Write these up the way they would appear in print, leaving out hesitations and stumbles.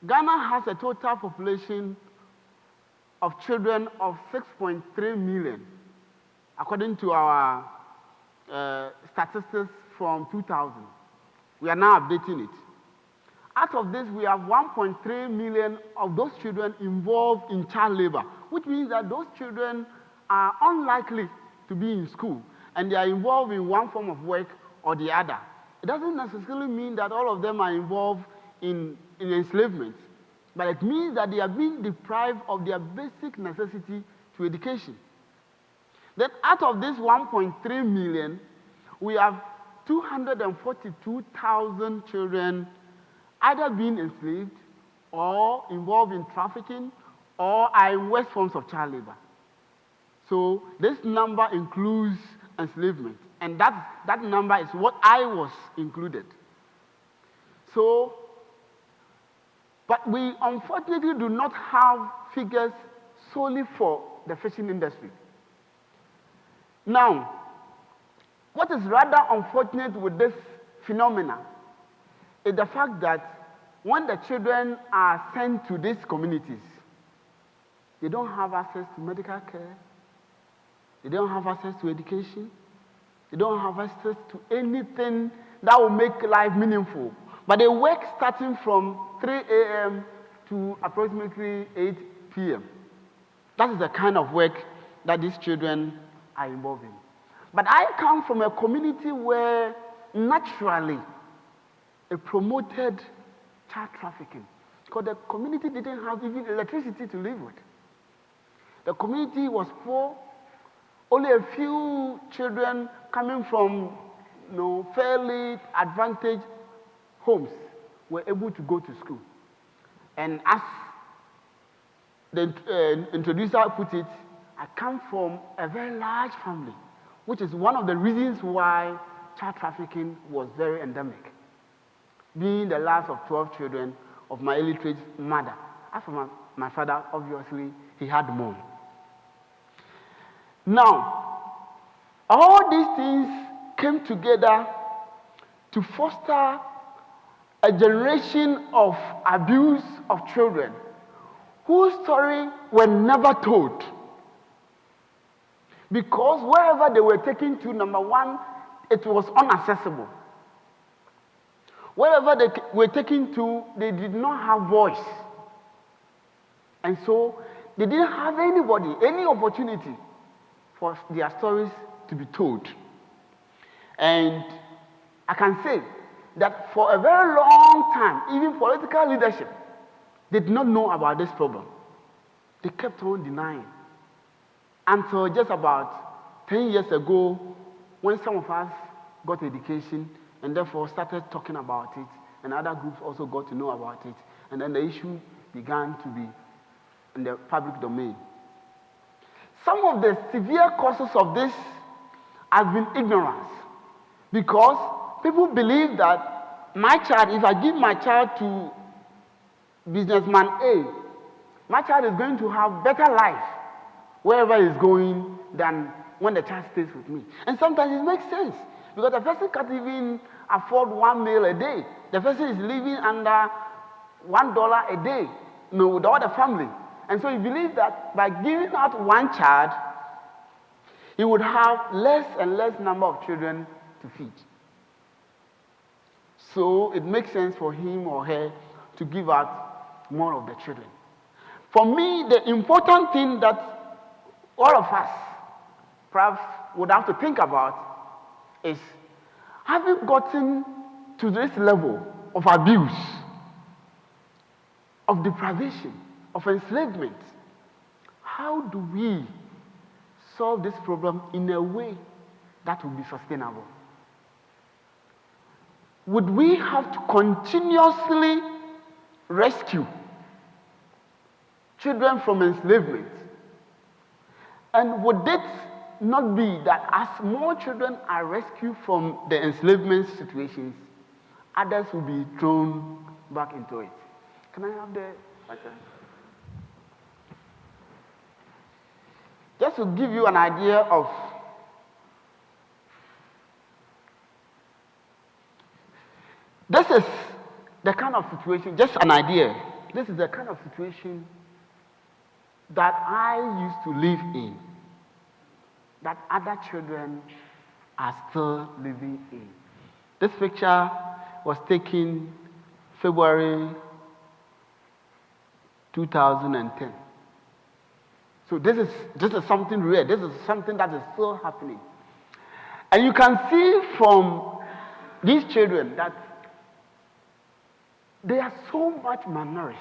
Ghana has a total population of children of 6.3 million, according to our statistics from 2000. We are now updating it. Out of this, we have 1.3 million of those children involved in child labor, which means that those children are unlikely to be in school, and they are involved in one form of work or the other. It doesn't necessarily mean that all of them are involved in enslavement, but it means that they are being deprived of their basic necessity to education. Then out of this 1.3 million, we have 242,000 children either being enslaved or involved in trafficking or are in worse forms of child labor. So this number includes enslavement, and that number is what I was included. So, but we unfortunately do not have figures solely for the fishing industry. Now, what is rather unfortunate with this phenomenon is the fact that when the children are sent to these communities, they don't have access to medical care, they don't have access to education, they don't have access to anything that will make life meaningful. But they work starting from 3 a.m. to approximately 8 p.m. That is the kind of work that these children are involved in. But I come from a community where naturally it promoted child trafficking, because the community didn't have even electricity to live with. The community was poor. Only a few children coming from fairly advantaged homes were able to go to school. And as the introducer put it, I come from a very large family, which is one of the reasons why child trafficking was very endemic. Being the last of 12 children of my illiterate mother. As for my father, obviously, he had more. Now, all these things came together to foster a generation of abuse of children whose story were never told. Because wherever they were taken to, number one, it was inaccessible. Wherever they were taken to, they did not have voice. And so they didn't have anybody, any opportunity for their stories to be told. And I can say that for a very long time, even political leadership did not know about this problem. They kept on denying. Until just about 10 years ago, when some of us got education and therefore started talking about it, and other groups also got to know about it, and then the issue began to be in the public domain. Some of the severe causes of this have been ignorance, because people believe that my child, if I give my child to businessman A, my child is going to have better life wherever he's going than when the child stays with me. And sometimes it makes sense, because the person can't even afford 1 meal a day. The person is living under $1 a day, with all the family. And so he believes that by giving out one child, he would have less and less number of children to feed. So it makes sense for him or her to give out more of the children. For me, the important thing that all of us perhaps would have to think about is, having gotten to this level of abuse, of deprivation, of enslavement, how do we solve this problem in a way that will be sustainable? Would we have to continuously rescue children from enslavement? And would it not be that as more children are rescued from the enslavement situations, others will be thrown back into it? Can I have the... Just to give you an idea of this is the kind of situation, just an idea. this is the kind of situation that I used to live in, that other children are still living in. This picture was taken February 2010. So this is something rare. This is something that is still happening. And you can see from these children that they are so much malnourished.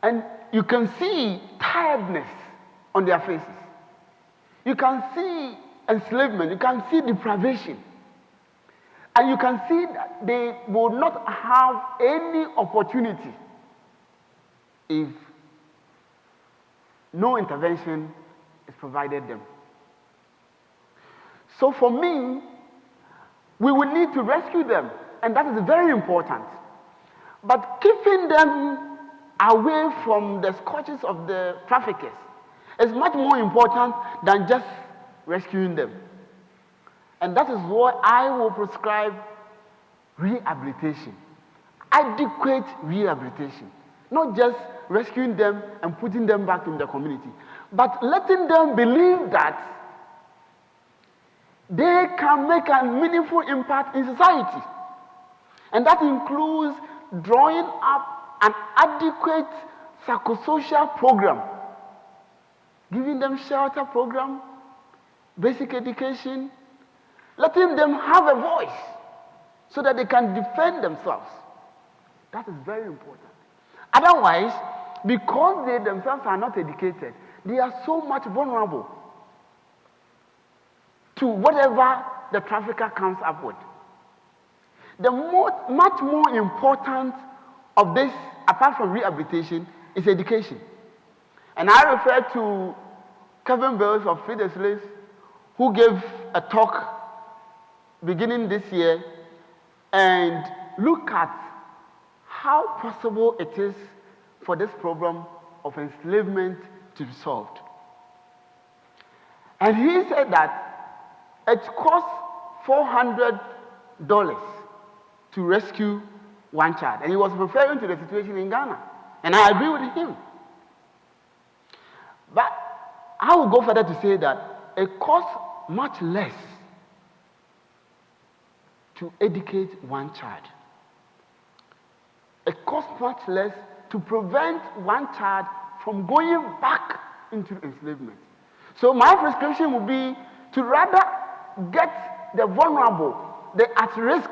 And you can see tiredness on their faces. You can see enslavement. You can see deprivation. And you can see that they will not have any opportunity if no intervention is provided them. So for me, we will need to rescue them, and that is very important. But keeping them away from the scourges of the traffickers is much more important than just rescuing them. And that is why I will prescribe rehabilitation, adequate rehabilitation, not just rescuing them and putting them back in the community, but letting them believe that they can make a meaningful impact in society. And that includes drawing up an adequate psychosocial program, giving them shelter program, basic education, letting them have a voice so that they can defend themselves. That is very important. Otherwise, because they themselves are not educated, they are so much vulnerable to whatever the trafficker comes up with. The much more important of this, apart from rehabilitation, is education. And I refer to Kevin Bales of Free the Slaves, who gave a talk beginning this year, and look at how possible it is for this problem of enslavement to be solved. And he said that it costs $400 to rescue one child. And he was referring to the situation in Ghana. And I agree with him. But I will go further to say that it costs much less to educate one child. It costs much less to prevent one child from going back into enslavement. So my prescription would be to rather get the vulnerable, the at risk,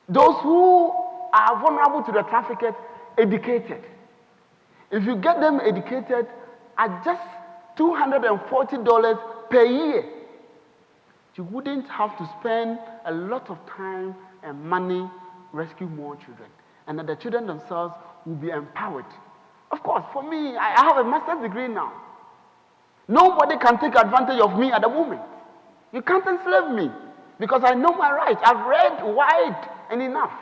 those who are vulnerable to the traffickers, educated. If you get them educated at just $240 per year, you wouldn't have to spend a lot of time and money rescuing more children. And that the children themselves will be empowered. Of course, for me, I have a master's degree now. Nobody can take advantage of me at the moment. You can't enslave me because I know my rights. I've read wide and enough.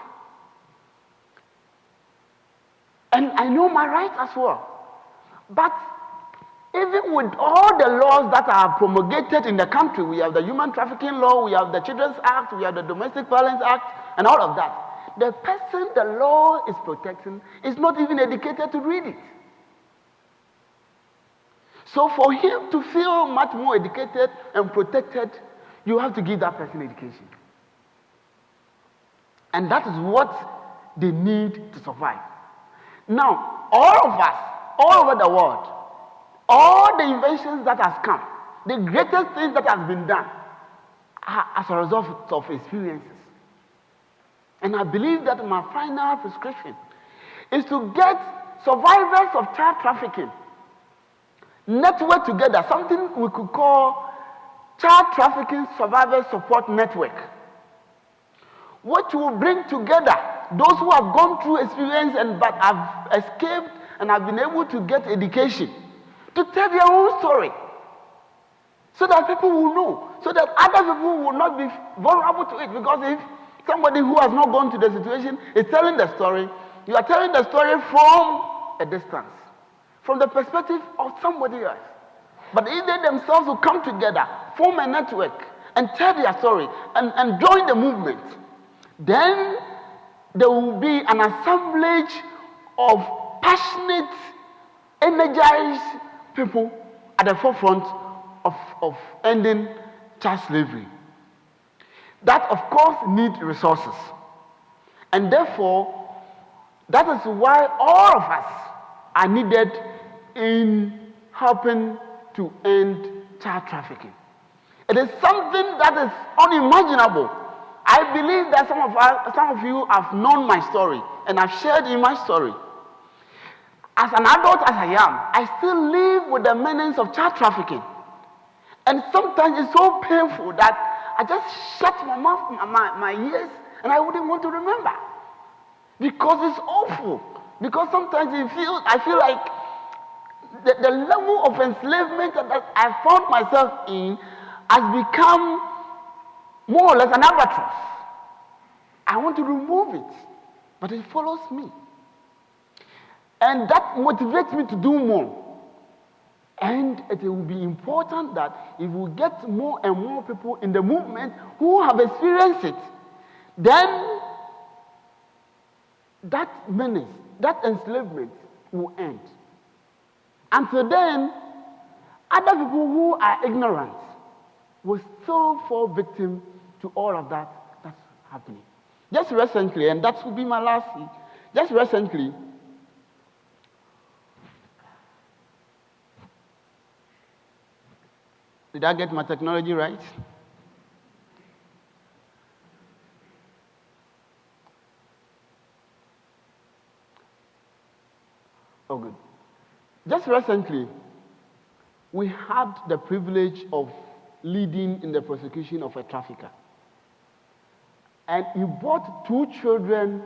And I know my rights as well. But even with all the laws that are promulgated in the country, we have the Human Trafficking Law, we have the Children's Act, we have the Domestic Violence Act, and all of that. The person the law is protecting is not even educated to read it. So for him to feel much more educated and protected, you have to give that person education. And that is what they need to survive. Now, all of us, all over the world, all the inventions that has come, the greatest things that has been done are as a result of experiences. And I believe that my final prescription is to get survivors of child trafficking network together, something we could call Child Trafficking Survivor Support Network, which will bring together those who have gone through experience and but have escaped and have been able to get education to tell their own story, so that people will know, so that other people will not be vulnerable to it. Because if somebody who has not gone to the situation is telling the story, you are telling the story from a distance, from the perspective of somebody else. But if they themselves will come together, form a network, and tell their story, and join the movement, then there will be an assemblage of passionate, energized people at the forefront of ending child slavery. That, of course, need resources. And therefore, that is why all of us are needed in helping to end child trafficking. It is something that is unimaginable. I believe that some of you have known my story and have shared in my story. As an adult as I am, I still live with the menace of child trafficking. And sometimes it's so painful that I just shut my mouth, my ears, and I wouldn't want to remember. Because it's awful. Because sometimes I feel like the level of enslavement that I found myself in has become more or less an albatross. I want to remove it, but it follows me. And that motivates me to do more. And it will be important that if we get more and more people in the movement who have experienced it, then that menace, that enslavement will end. Until then, other people who are ignorant will still fall victim to all of that that's happening. Just recently, and that will be my last thing, just recently, did I get my technology right? Oh, good. Just recently, we had the privilege of leading in the prosecution of a trafficker. And he bought 2 children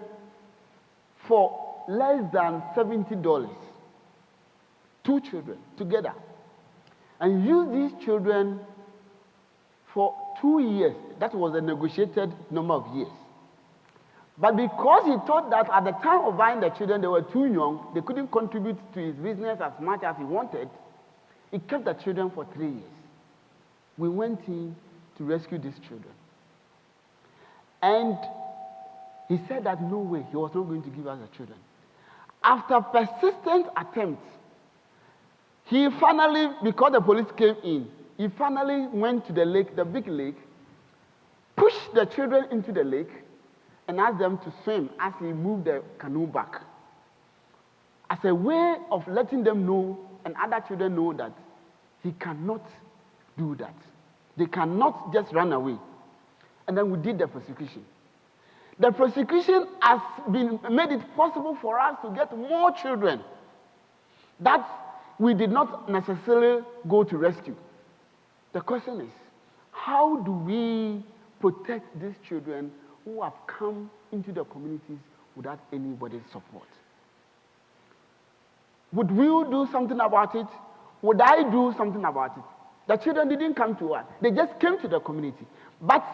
for less than $70. 2 children together. And used these children for 2 years. That was a negotiated number of years. But because he thought that at the time of buying the children, they were too young, they couldn't contribute to his business as much as he wanted, he kept the children for 3 years. We went in to rescue these children. And he said that no way, he was not going to give us the children. After persistent attempts, he finally, because the police came in, he finally went to the lake, the big lake, pushed the children into the lake, and asked them to swim as he moved the canoe back. As a way of letting them know, and other children know, that he cannot do that. They cannot just run away. And then we did the prosecution. The prosecution has made it possible for us to get more children that we did not necessarily go to rescue. The question is, how do we protect these children who have come into the communities without anybody's support? Would we do something about it? Would I do something about it? The children didn't come to us. They just came to the community. But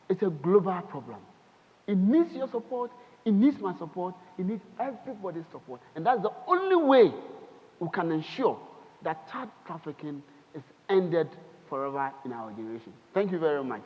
it's a global problem. It needs your support. It needs my support. It needs everybody's support. And that's the only way we can ensure that child trafficking is ended forever in our generation. Thank you very much.